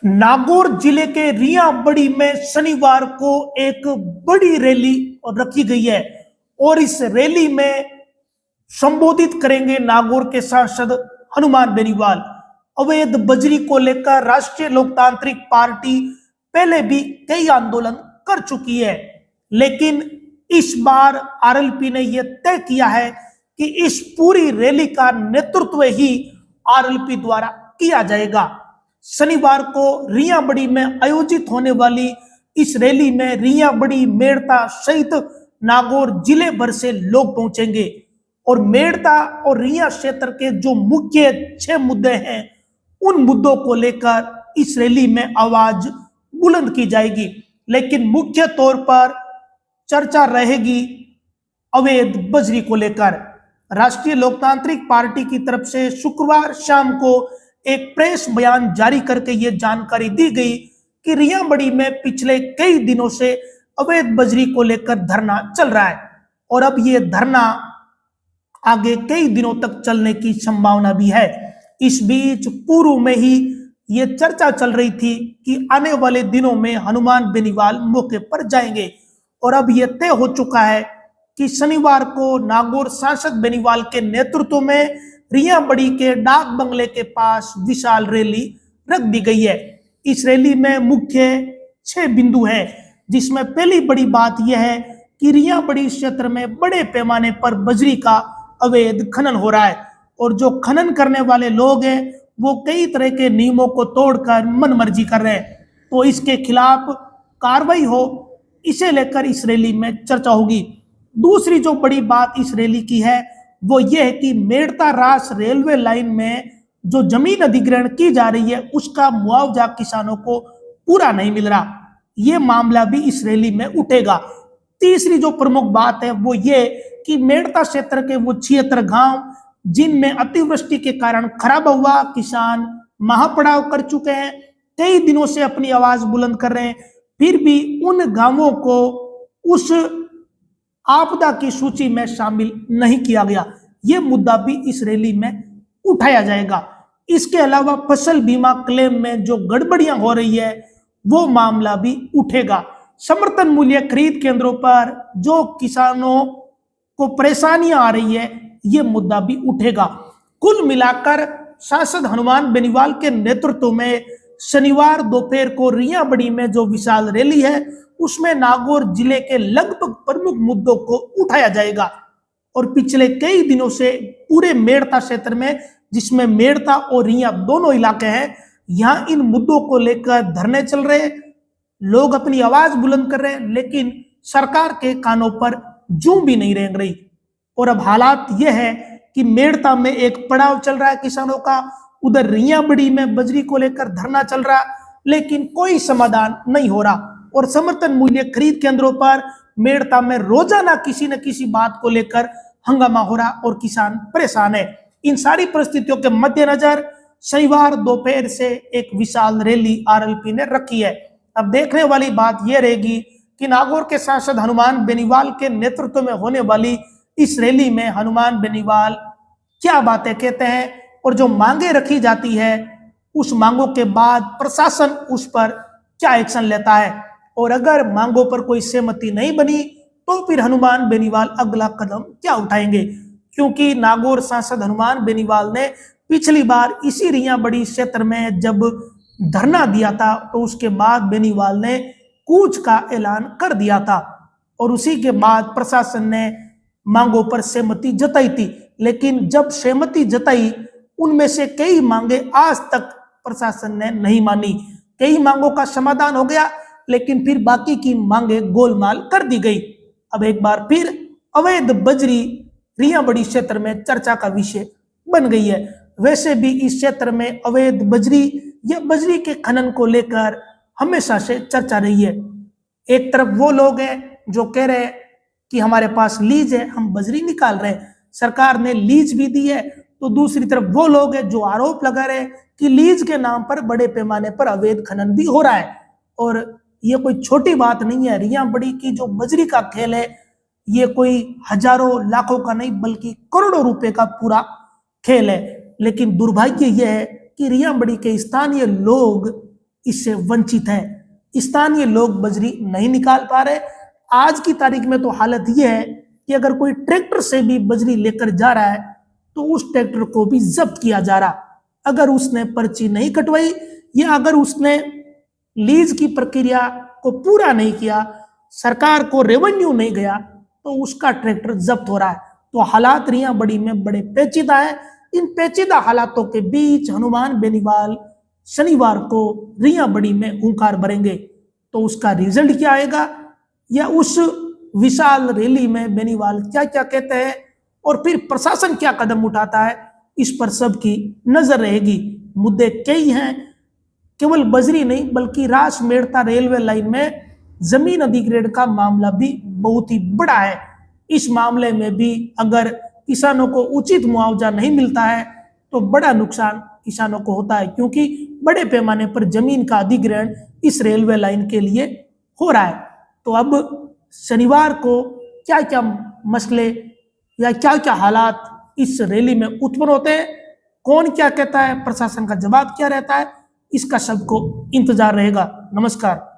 नागौर जिले के रियाबड़ी में शनिवार को एक बड़ी रैली रखी गई है और इस रैली में संबोधित करेंगे नागौर के सांसद हनुमान बेनीवाल। अवैध बजरी को लेकर राष्ट्रीय लोकतांत्रिक पार्टी पहले भी कई आंदोलन कर चुकी है, लेकिन इस बार आरएलपी ने यह तय किया है कि इस पूरी रैली का नेतृत्व ही आरएलपी द्वारा किया जाएगा। शनिवार को रियाबड़ी में आयोजित होने वाली इस रैली में रियाबड़ी, मेड़ता सहित नागौर जिले भर से लोग पहुंचेंगे और मेड़ता और रिया क्षेत्र के जो मुख्य 6 मुद्दे हैं उन मुद्दों को लेकर इस रैली में आवाज बुलंद की जाएगी। लेकिन मुख्य तौर पर चर्चा रहेगी अवैध बजरी को लेकर। राष्ट्रीय लोकतांत्रिक पार्टी की तरफ से शुक्रवार शाम को एक प्रेस बयान जारी करके यह जानकारी दी गई कि रियाबड़ी में पिछले कई दिनों से अवैध बजरी को लेकर धरना चल रहा है और अब यह धरना आगे कई दिनों तक चलने की संभावना भी है। इस बीच पूर्व में ही यह चर्चा चल रही थी कि आने वाले दिनों में हनुमान बेनीवाल मौके पर जाएंगे और अब यह तय हो चुका है कि शनिवार को नागौर सांसद बेनीवाल के नेतृत्व में रियाबड़ी के डाक बंगले के पास विशाल रैली रख दी गई है। इस रैली में मुख्य 6 बिंदु हैं, जिसमें पहली बड़ी बात यह है कि रियाबड़ी क्षेत्र में बड़े पैमाने पर बजरी का अवैध खनन हो रहा है और जो खनन करने वाले लोग हैं वो कई तरह के नियमों को तोड़कर मनमर्जी कर रहे हैं, तो इसके खिलाफ कार्रवाई हो, इसे लेकर इस रैली में चर्चा होगी। दूसरी जो बड़ी बात इस रैली की है वो ये है कि मेड़ता रास रेलवे लाइन में जो जमीन अधिग्रहण की जा रही है उसका मुआवजा किसानों को पूरा नहीं मिल रहा, ये मामला भी इस रैली में उठेगा। तीसरी जो प्रमुख बात है वो ये कि मेड़ता क्षेत्र के वो 76 गांव जिनमें अतिवृष्टि के कारण खराब हुआ, किसान महापड़ाव कर चुके हैं, कई दिनों से अपनी आवाज बुलंद कर रहे हैं, फिर भी उन गांवों को उस आपदा की सूची में शामिल नहीं किया गया, यह मुद्दा भी इस रैली में उठाया जाएगा। इसके अलावा फसल बीमा क्लेम में जो गड़बड़ियां हो रही है वो मामला भी उठेगा। समर्थन मूल्य खरीद केंद्रों पर जो किसानों को परेशानियां आ रही है ये मुद्दा भी उठेगा। कुल मिलाकर सांसद हनुमान बेनीवाल के नेतृत्व में शनिवार दोपहर को रियाबड़ी में जो विशाल रैली है उसमें नागौर जिले के लगभग प्रमुख मुद्दों को उठाया जाएगा और पिछले कई दिनों से पूरे मेड़ता क्षेत्र में, जिसमें मेड़ता और रिया दोनों इलाके हैं, यहां इन मुद्दों को लेकर धरने चल रहे हैं, लोग अपनी आवाज बुलंद कर रहे हैं, लेकिन सरकार के कानों पर जूं भी नहीं रेंग रही। और अब हालात यह है कि मेड़ता में एक पड़ाव चल रहा है किसानों का, उधर रियाबड़ी में बजरी को लेकर धरना चल रहा, लेकिन कोई समाधान नहीं हो रहा और समर्थन मूल्य खरीद केंद्रों पर मेड़ता में रोजाना किसी न किसी बात को लेकर हंगामा हो रहा और किसान परेशान है। इन सारी परिस्थितियों के मद्देनजर शनिवार दोपहर से एक विशाल रैली आरएलपी ने रखी है। अब देखने वाली बात यह रहेगी कि नागौर के सांसद हनुमान बेनीवाल के नेतृत्व में होने वाली इस रैली में हनुमान बेनीवाल क्या बातें कहते हैं और जो मांगे रखी जाती है उस मांगों के बाद प्रशासन उस पर क्या एक्शन लेता है, और अगर मांगों पर कोई सहमति नहीं बनी तो फिर हनुमान बेनीवाल अगला कदम क्या उठाएंगे। क्योंकि नागौर सांसद हनुमान बेनीवाल ने पिछली बार इसी रियाबड़ी क्षेत्र में जब धरना दिया था तो उसके बाद बेनीवाल ने कूच का ऐलान कर दिया था और उसी के बाद प्रशासन ने मांगों पर सहमति जताई थी, लेकिन जब सहमति जताई उनमें से कई मांगे आज तक प्रशासन ने नहीं मानी। कई मांगों का समाधान हो गया लेकिन फिर बाकी की मांगे गोलमाल कर दी गई। अब एक बार फिर अवैध बजरी रियाबड़ी क्षेत्र में चर्चा का विषय बन गई है। वैसे भी इस क्षेत्र में अवैध बजरी या बजरी के खनन को लेकर हमेशा से चर्चा रही है। एक तरफ वो लोग हैं जो कह रहे हैं कि हमारे पास लीज है, हम बजरी निकाल रहे हैं, सरकार ने लीज भी दी है, तो दूसरी तरफ वो लोग हैं जो आरोप लगा रहे हैं कि लीज के नाम पर बड़े पैमाने पर अवैध खनन भी हो रहा है। और ये कोई छोटी बात नहीं है, रियाबड़ी की जो बजरी का खेल है ये कोई हजारों लाखों का नहीं बल्कि करोड़ों रुपए का पूरा खेल है। लेकिन दुर्भाग्य यह है कि रियाबड़ी के स्थानीय लोग इससे वंचित है। स्थानीय लोग बजरी नहीं निकाल पा रहे। आज की तारीख में तो हालत यह है कि अगर कोई ट्रैक्टर से भी बजरी लेकर जा रहा है तो उस ट्रैक्टर को भी जब्त किया जा रहा। अगर उसने पर्ची नहीं कटवाई या अगर उसने लीज की प्रक्रिया को पूरा नहीं किया, सरकार को रेवेन्यू नहीं गया, तो उसका ट्रैक्टर जब्त हो रहा है। तो हालात रियां बड़ी में बड़े पेचीदा है। इन पेचीदा हालातों के बीच हनुमान बेनीवाल शनिवार को रियां बड़ी में हुंकार भरेंगे। तो उसका रिजल्ट क्या आएगा या उस विशाल रैली में बेनीवाल क्या क्या कहते हैं और फिर प्रशासन क्या कदम उठाता है, इस पर सबकी नजर रहेगी। मुद्दे कई हैं, केवल बजरी नहीं बल्कि रास मेड़ता रेलवे लाइन में जमीन अधिग्रहण का मामला भी बहुत ही बड़ा है। इस मामले में भी अगर किसानों को उचित मुआवजा नहीं मिलता है तो बड़ा नुकसान किसानों को होता है, क्योंकि बड़े पैमाने पर जमीन का अधिग्रहण इस रेलवे लाइन के लिए हो रहा है। तो अब शनिवार को क्या क्या मसले या क्या क्या हालात इस रैली में उत्पन्न होते हैं, कौन क्या कहता है, प्रशासन का जवाब क्या रहता है, इसका सबको इंतजार रहेगा। नमस्कार।